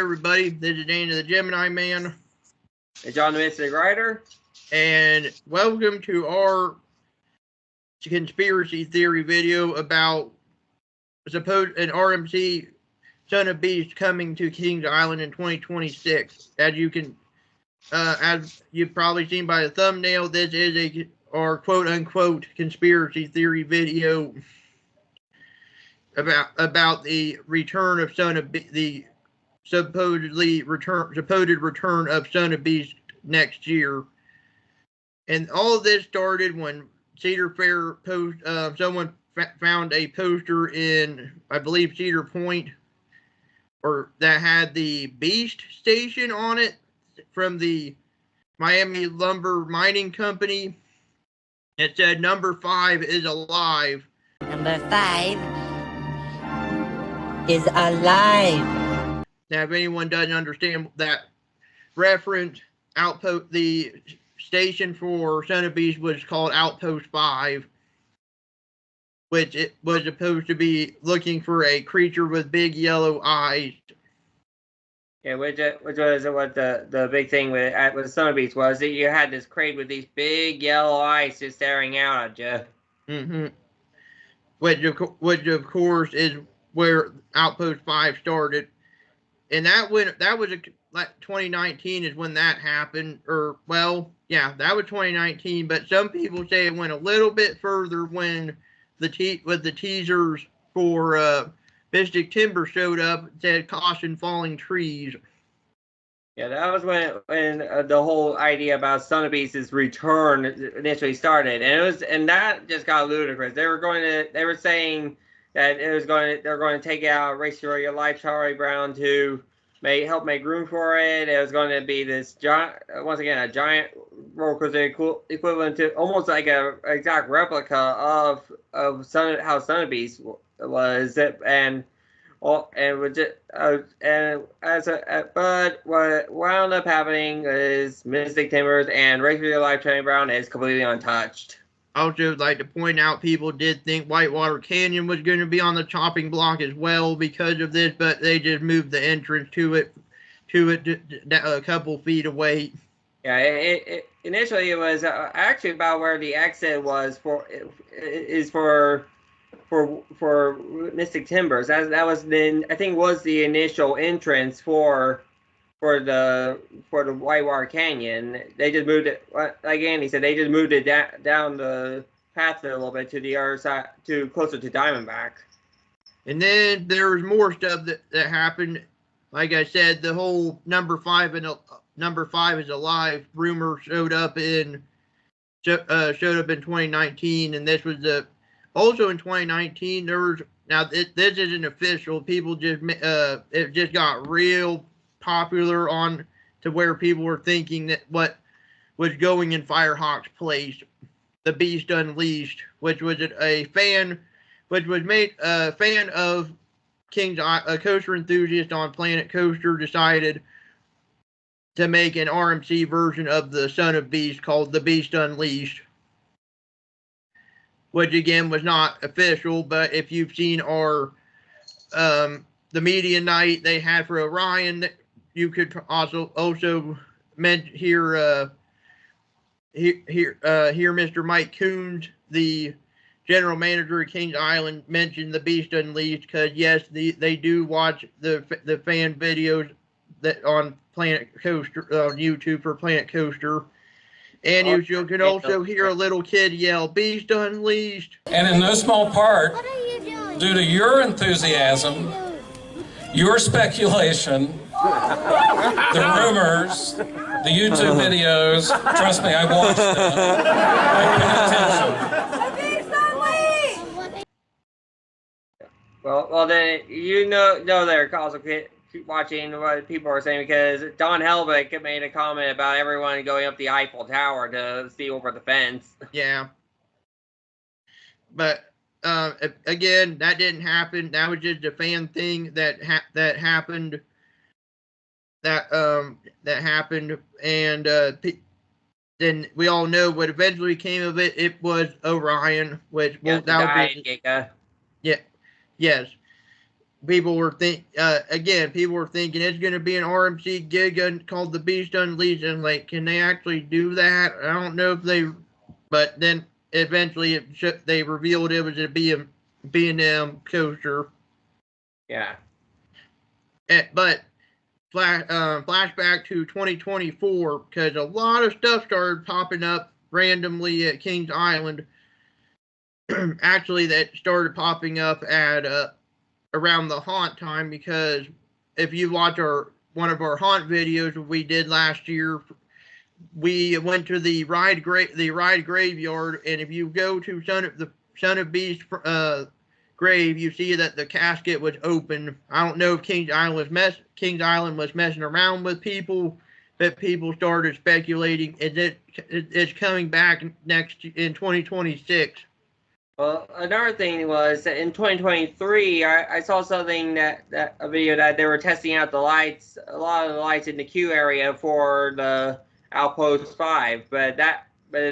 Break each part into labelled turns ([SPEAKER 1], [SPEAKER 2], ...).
[SPEAKER 1] Everybody, this is Dana the Gemini Man.
[SPEAKER 2] And John the Mystic Rider.
[SPEAKER 1] And welcome to our conspiracy theory video about supposed an RMC Son of Beast coming to Kings Island in 2026. As you've probably seen by the thumbnail, this is our quote-unquote conspiracy theory video about the return of the supposed return of Son of Beast next year. And all of this started when Cedar Fair someone found a poster in, I believe, Cedar Point, or that had the Beast station on it from the Miami Lumber Mining Company. It said number 5 is alive.
[SPEAKER 3] Number 5 is alive.
[SPEAKER 1] Now, if anyone doesn't understand that reference, the station for Son of Beast was called Outpost 5, which it was supposed to be looking for a creature with big yellow eyes.
[SPEAKER 2] Yeah, which was what the big thing with Son of Beast was, that you had this crate with these big yellow eyes just staring out at you.
[SPEAKER 1] Mm-hmm. Which of course is where Outpost 5 started. And that was 2019 is when that happened, that was 2019. But some people say it went a little bit further when the teasers for Mystic Timber showed up and said "caution falling trees."
[SPEAKER 2] Yeah, that was when the whole idea about Son of Beast's return initially started, and that just got ludicrous. They were saying that they're going to take out Race Your Life, Charlie Brown to help make room for it. It was going to be this giant, once again, a giant roller coaster equivalent to almost like a exact replica of how Son of Beast was, but what wound up happening is Mystic Timbers and Race Your Life, Charlie Brown is completely untouched.
[SPEAKER 1] I also would like to point out people did think Whitewater Canyon was going to be on the chopping block as well because of this, but they just moved the entrance to it a couple feet away.
[SPEAKER 2] Yeah, initially it was actually about where the exit was for Mystic Timbers. That was then, I think, was the initial entrance for the Whitewater Canyon. They just moved it, like Andy said, they just moved it down the path a little bit to the other side, closer to Diamondback.
[SPEAKER 1] And then there was more stuff that happened. Like I said, the whole number 5 is alive rumor showed up in 2019, and this was also in 2019. There was, now this isn't official. People just it just got real popular on to where people were thinking that what was going in Firehawk's place, the Beast Unleashed, which was a fan of King's, a coaster enthusiast on Planet Coaster, decided to make an RMC version of the Son of Beast called the Beast Unleashed, which again was not official. But if you've seen our the media night they had for Orion, you could also hear Mr. Mike Coons, the general manager of Kings Island, mention the Beast Unleashed, because yes, they do watch the fan videos that on Planet Coaster on YouTube for Planet Coaster. And you can also hear a little kid yell, "Beast Unleashed."
[SPEAKER 4] And in no small part, due to your enthusiasm, your speculation, the rumors, the YouTube videos, trust me, I watched them. I paid attention.
[SPEAKER 2] Well, then you know they're also keep watching what people are saying, because Don Helbig made a comment about everyone going up the Eiffel Tower to see over the fence.
[SPEAKER 1] Yeah. But again, that didn't happen. That was just a fan thing that happened. That happened, and then we all know what eventually came of it. It was Orion, which yes. people were people were thinking it's going to be an RMC gig called the Beast Unleashed, and like, can they actually do that? I don't know if they, but then eventually they revealed it was a B&M coaster.
[SPEAKER 2] Yeah.
[SPEAKER 1] But flashback to 2024, because a lot of stuff started popping up randomly at Kings Island. Actually, that started popping up at around the haunt time, because if you watch one of our haunt videos we did last year, we went to the ride graveyard, and if you go to the Son of Beast grave, you see that the casket was open. I don't know if Kings Island was messing around with people, but people started speculating it's coming back in 2026.
[SPEAKER 2] Well, another thing was that in 2023, I saw something a video that they were testing out the lights, a lot of the lights in the queue area for the Outpost 5, but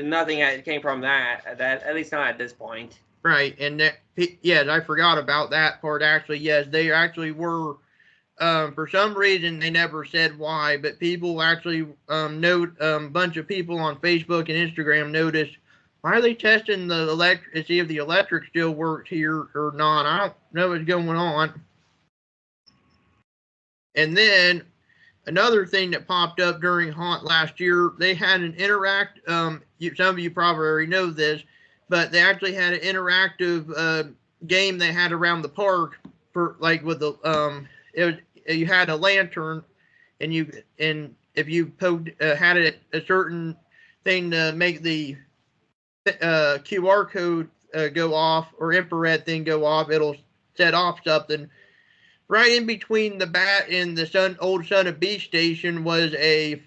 [SPEAKER 2] nothing came from that, at least not at this point.
[SPEAKER 1] Right, and yes, I forgot about that part. Actually, yes, they actually were. For some reason, they never said why, but people actually bunch of people on Facebook and Instagram noticed, why are they testing the electric to see if the electric still works here or not? I don't know what's going on. And then another thing that popped up during Haunt last year, they had an some of you probably already know this, but they actually had an interactive game they had around the park for, like, with the you had a lantern, and if you had a certain thing to make the QR code go off, or infrared thing go off, it'll set off something. Right in between the bat and the old Son of Beast station was a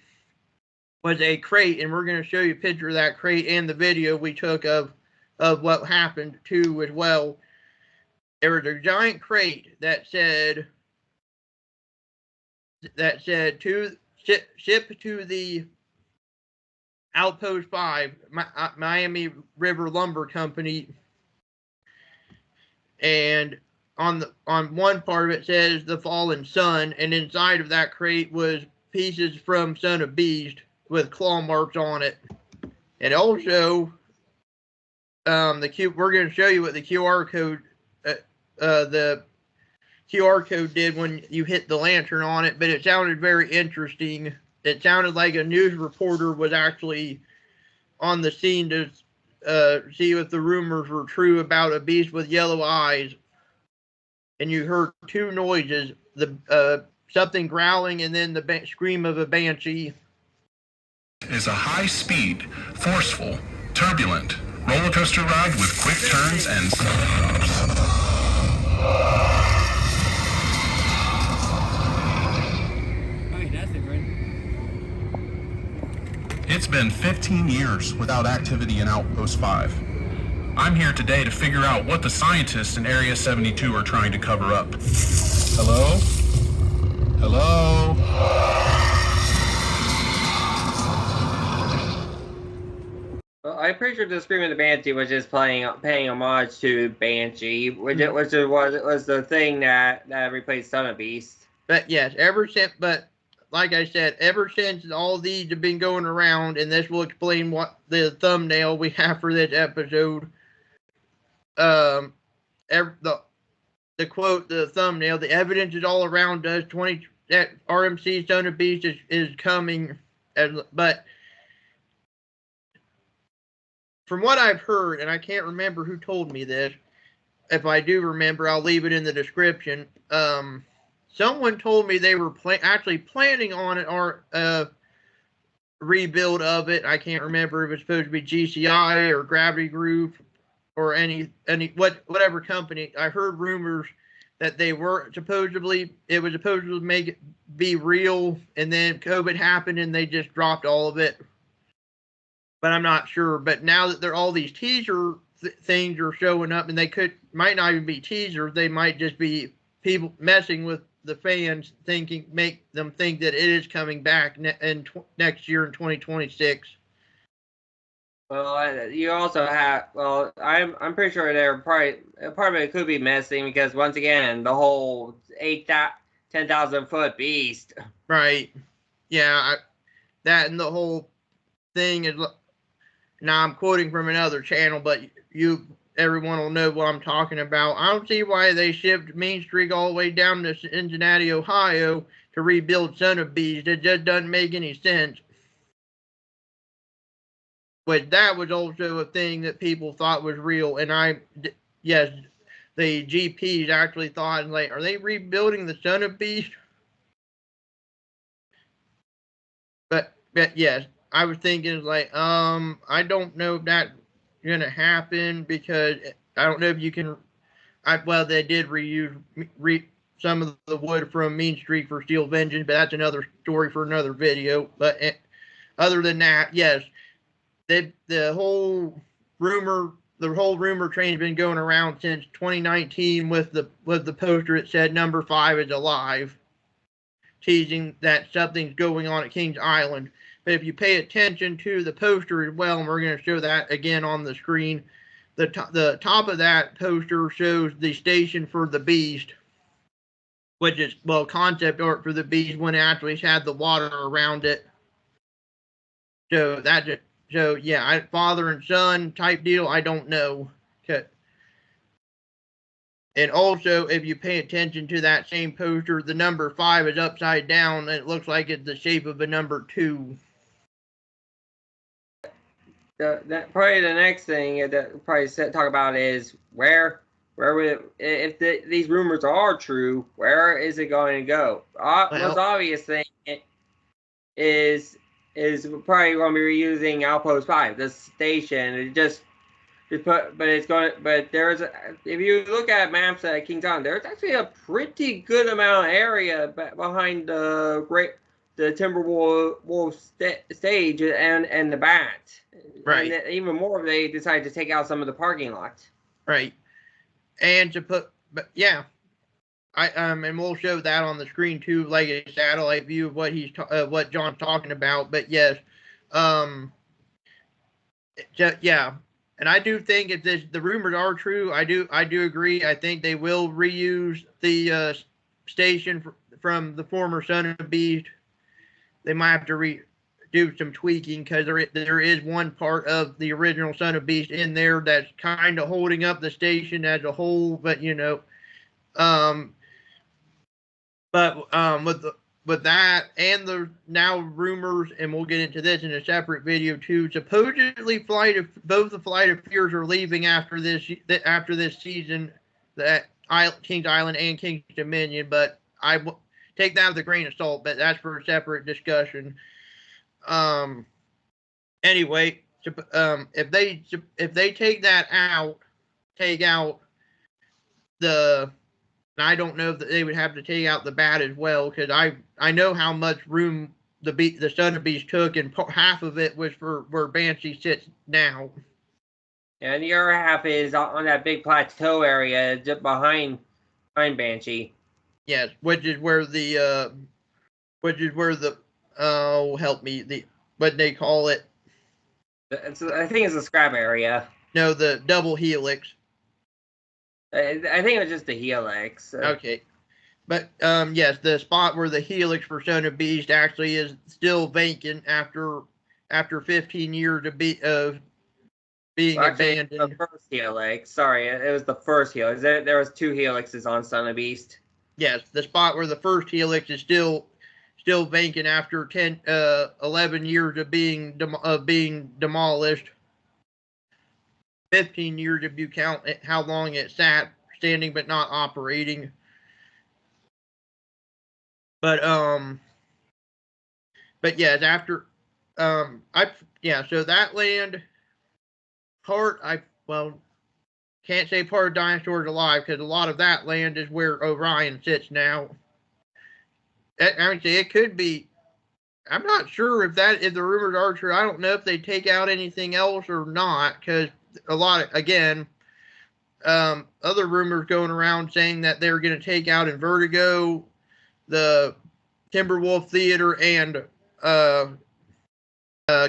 [SPEAKER 1] crate, and we're going to show you a picture of that crate and the video we took of what happened too as well. There was a giant crate that said ship to the Outpost 5, Miami River Lumber Company, and on one part of it says the Fallen Sun, and inside of that crate was pieces from Son of Beast with claw marks on it. And also, we're going to show you what the QR code did when you hit the lantern on it, but it sounded very interesting. It sounded like a news reporter was actually on the scene to see if the rumors were true about a beast with yellow eyes. And you heard two noises, something growling and then the scream of a banshee.
[SPEAKER 5] Is a high-speed, forceful, turbulent roller coaster ride with quick turns and sudden drops. It's been 15 years without activity in Outpost 5. I'm here today to figure out what the scientists in Area 72 are trying to cover up. Hello? Hello?
[SPEAKER 2] Well, I'm pretty sure the Scream of the Banshee was just paying homage to Banshee, which was the thing that replaced Son of Beast.
[SPEAKER 1] But yes, like I said, ever since all these have been going around, and this will explain what the thumbnail we have for this episode. The quote, the thumbnail, the evidence is all around us. That RMC Son of Beast is coming, but from what I've heard, and I can't remember who told me this. If I do remember, I'll leave it in the description. Someone told me they were actually planning on a rebuild of it. I can't remember if it's supposed to be GCI or Gravity Group or whatever company. I heard rumors that it was supposed to make it be real, and then COVID happened and they just dropped all of it. But I'm not sure. But now that all these teaser things are showing up, and might not even be teasers, they might just be people messing with the fans, make them think that it is coming back next year in 2026.
[SPEAKER 2] Well, you also have. Well, I'm pretty sure they're probably part of it could be missing because once again the whole 10,000 foot beast.
[SPEAKER 1] Right. Yeah. That and the whole thing is. Now I'm quoting from another channel, but everyone will know what I'm talking about. I don't see why they shipped Mean Streak all the way down to Cincinnati, Ohio to rebuild Son of Beast. It just doesn't make any sense. But that was also a thing that people thought was real. And yes, the GPs actually thought, like, are they rebuilding the Son of Beast? But yes, I was thinking, like, I don't know if that's going to happen because I don't know if you can. Well, they did reuse some of the wood from Mean Streak for Steel Vengeance, but that's another story for another video. But other than that, yes, the whole rumor train's been going around since 2019 with the poster that said number 5 is alive, teasing that something's going on at Kings Island. But if you pay attention to the poster as well, and we're going to show that again on the screen, the top of that poster shows the station for the Beast, which is, well, concept art for the Beast when it actually had the water around it. So yeah, father and son type deal, I don't know. Okay. And also, if you pay attention to that same poster, the number 5 is upside down, and it looks like it's the shape of a number 2.
[SPEAKER 2] Probably the next thing that probably talk about is where if these rumors are true, where is it going to go? Most obvious thing is probably going to be reusing Outpost 5, the station. But there's if you look at maps at Kings Island, there's actually a pretty good amount of area behind the Timberwolf stage and the Bat.
[SPEAKER 1] Right.
[SPEAKER 2] And even more if they decide to take out some of the parking lots.
[SPEAKER 1] Right. And but yeah, and we'll show that on the screen too, like a satellite view of what John's talking about. But yes, yeah, and I do think if the rumors are true, I do agree. I think they will reuse the station from the former Son of Beast. They might have to do some tweaking because there is one part of the original Son of Beast in there that's kind of holding up the station as a whole. But with that and the now rumors, and we'll get into this in a separate video too. Supposedly, both the Flight of Fears are leaving after this season, that Kings Island and Kings Dominion. But I take that with a grain of salt. But that's for a separate discussion. Anyway, if they take out the. I don't know if they would have to take out the Bat as well, because I know how much room the Son of Beast took, and half of it was for where Banshee sits now.
[SPEAKER 2] Yeah, and the other half is on that big plateau area just behind Banshee.
[SPEAKER 1] Yes, which is where the help me, what they call it.
[SPEAKER 2] I think it's the scrap area.
[SPEAKER 1] No, the double helix.
[SPEAKER 2] I think it was just the helix.
[SPEAKER 1] Okay. But yes, the spot where the helix for Son of Beast actually is still vacant after 15 years of being abandoned.
[SPEAKER 2] The first helix. Sorry, it was the first helix. There was 2 helixes on Son of Beast.
[SPEAKER 1] Yes, the spot where the first helix is still vacant after 11 years of being demolished. 15 years if you count how long it sat standing but not operating. But yes, after so that land part, can't say part of Dinosaurs Alive because a lot of that land is where Orion sits now. I would say it could be. I'm not sure if the rumors are true. I don't know if they take out anything else or not, because a lot of, again, other rumors going around saying that they're going to take out in Vertigo, the Timberwolf Theater, and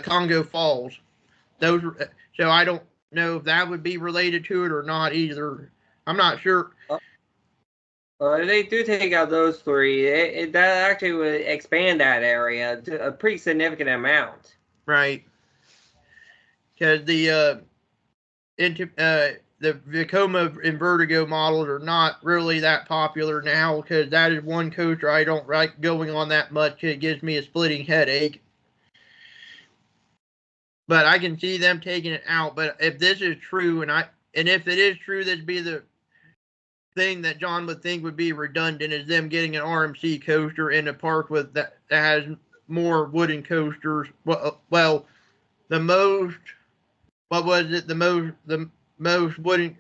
[SPEAKER 1] Congo Falls. those. So I don't know if that would be related to it or not either. I'm not sure.
[SPEAKER 2] Well, they do take out those three. That actually would expand that area to a pretty significant amount.
[SPEAKER 1] Right. Because the Vekoma and Vertigo models are not really that popular now, because that is one coaster I don't like going on that much. It gives me a splitting headache. But I can see them taking it out. But if this is true, and if it is true, that'd be the thing that John would think would be redundant, is them getting an RMC coaster in a park with that has more wooden coasters. Well, the most. What was it? The most wooden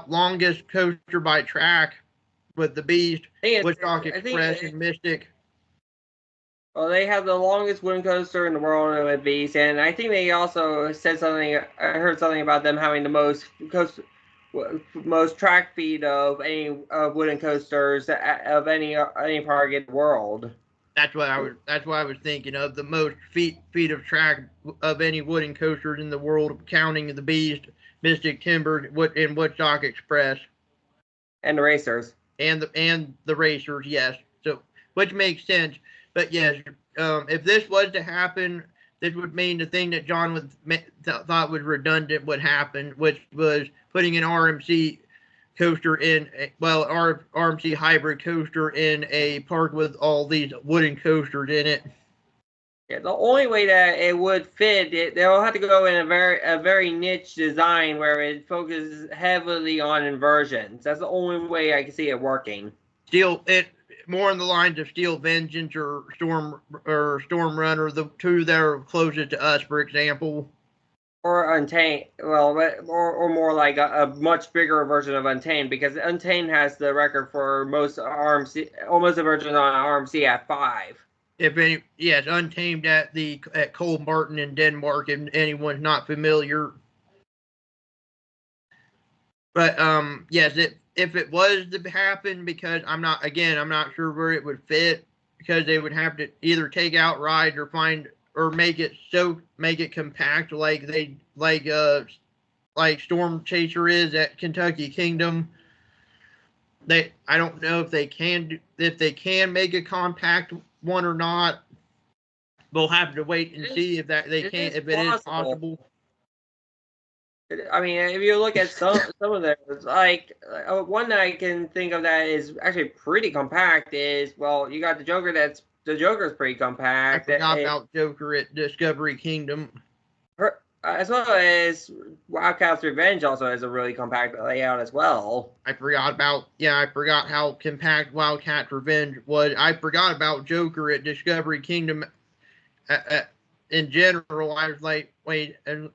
[SPEAKER 1] longest coaster by track with the Beast, Woodstock Express, and Mystic.
[SPEAKER 2] Well, they have the longest wooden coaster in the world with Beast, and I think they also said something. I heard something about them having the most track feet of any wooden coasters of any park in the world.
[SPEAKER 1] That's what I was thinking of, the most feet of track of any wooden coasters in the world, counting the Beast, Mystic Timber, and Woodstock Express,
[SPEAKER 2] and the racers,
[SPEAKER 1] and the racers. Yes, so which makes sense. But yes, if this was to happen, this would mean the thing that John thought was redundant would happen, which was putting an RMC coaster RMC hybrid coaster in a park with all these wooden coasters in it.
[SPEAKER 2] Yeah, the only way that it would fit, they'll have to go in a very niche design where it focuses heavily on inversions. That's the only way I can see it working. More
[SPEAKER 1] in the lines of Steel Vengeance or Storm Runner, the two that are closest to us, for example.
[SPEAKER 2] Or Untamed, well, or more like a much bigger version of Untamed, because Untamed has the record for most RMC, almost a version on RMC at 5.
[SPEAKER 1] Yes, Untamed at Colmartin in Denmark, if anyone's not familiar. But yes, if it was to happen, because I'm not sure where it would fit, because they would have to either take out rides or make it compact like Storm Chaser is at Kentucky Kingdom. I don't know if they can make a compact one or not. We'll have to wait and see if it is possible.
[SPEAKER 2] I mean, if you look at some of those, like one that I can think of that is actually pretty compact is, well, you got the Joker. The Joker's pretty compact.
[SPEAKER 1] I forgot about Joker at Discovery Kingdom.
[SPEAKER 2] As well as Wildcat's Revenge also has a really compact layout as well.
[SPEAKER 1] I forgot how compact Wildcat's Revenge was. I forgot about Joker at Discovery Kingdom. In general, I was like, wait, and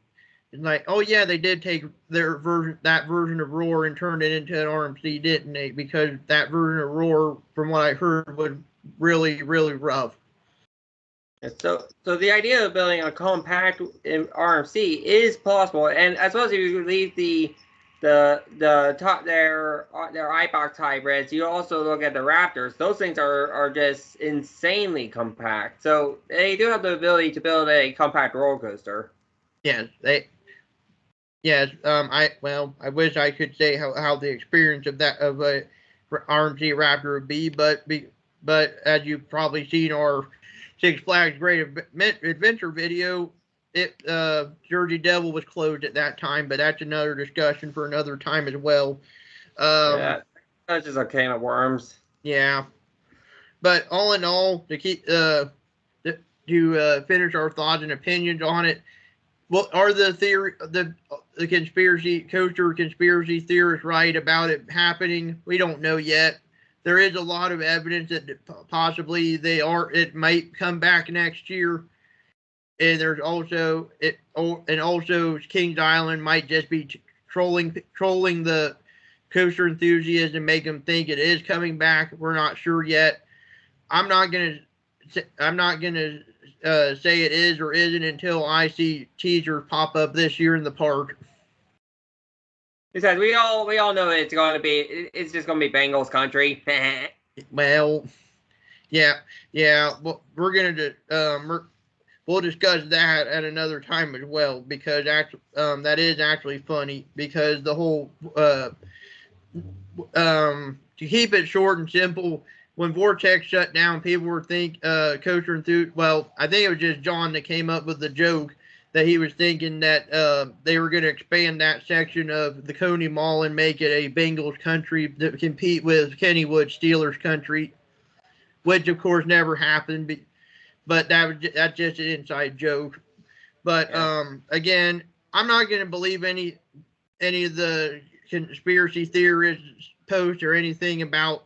[SPEAKER 1] like, oh yeah, they did take that version of Roar and turn it into an RMC, didn't they? Because that version of Roar, from what I heard, was really, really rough.
[SPEAKER 2] So the idea of building a compact RMC is possible, and as well as if you leave the top their iBox hybrids, you also look at the Raptors. Those things are just insanely compact. So they do have the ability to build a compact roller coaster.
[SPEAKER 1] Yes, I wish I could say how the experience of a RMC Raptor would be, but as you've probably seen our Six Flags Great Adventure video, Jersey Devil was closed at that time, but that's another discussion for another time as well.
[SPEAKER 2] Yeah, that's just a can of worms.
[SPEAKER 1] Yeah, but all in all, to finish our thoughts and opinions on it, well, are the conspiracy theorists right about it happening? We don't know yet. There is a lot of evidence that possibly it might come back next year. And there's also Kings Island might just be trolling the coaster enthusiasts and make them think it is coming back. We're not sure yet. I'm not gonna say it is or isn't until I see teasers pop up this year in the park.
[SPEAKER 2] Besides, we all know it's just gonna be Bengals country.
[SPEAKER 1] Well, yeah. Well, we're gonna we'll discuss that at another time as well, because that is actually funny, because the whole to keep it short and simple, when Vortex shut down, people were Coaster Enthusiast. Well, I think it was just John that came up with the joke that he was thinking that they were going to expand that section of the Coney Mall and make it a Bengals country to compete with Kennywood Steelers country, which of course never happened. But that's just an inside joke. But again, I'm not going to believe any of the conspiracy theorists post or anything about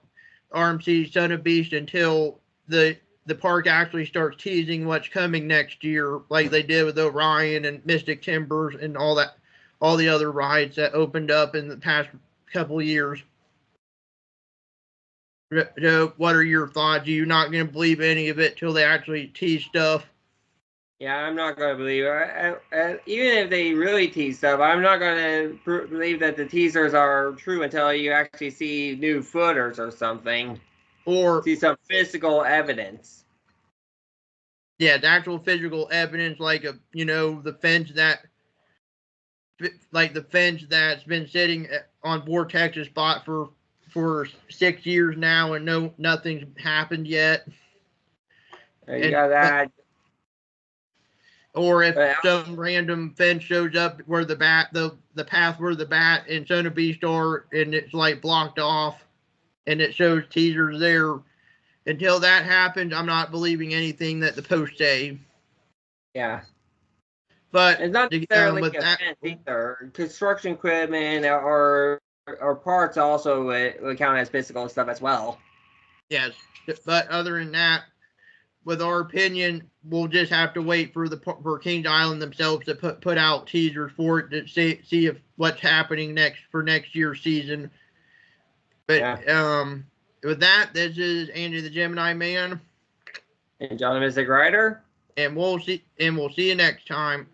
[SPEAKER 1] RMC Son of Beast until the park actually starts teasing what's coming next year, like they did with Orion and Mystic Timbers and all the other rides that opened up in the past couple of years. So what are your thoughts? Are you not going to believe any of it till they actually tease stuff?
[SPEAKER 2] Yeah, I'm not going to believe it. Even if they really tease stuff, I'm not going to believe that the teasers are true until you actually see new footers or something. Or see some physical evidence.
[SPEAKER 1] Yeah, the actual physical evidence, like the fence that's been sitting on Vortex's spot for 6 years now, and nothing's happened yet.
[SPEAKER 2] You got that.
[SPEAKER 1] Or if some random fence shows up where the path where the bat and Son of Beast are, and it's like blocked off, and it shows teasers there. Until that happens, I'm not believing anything that the posts say.
[SPEAKER 2] Yeah.
[SPEAKER 1] But
[SPEAKER 2] it's not necessarily a fence either. Construction equipment or parts also would count as physical stuff as well.
[SPEAKER 1] Yes. But other than that, with our opinion, we'll just have to wait for Kings Island themselves to put out teasers for it to see if what's happening next year's season. But with that, this is Andy the Gemini Man
[SPEAKER 2] and John the Mystic Rider,
[SPEAKER 1] and we'll see you next time.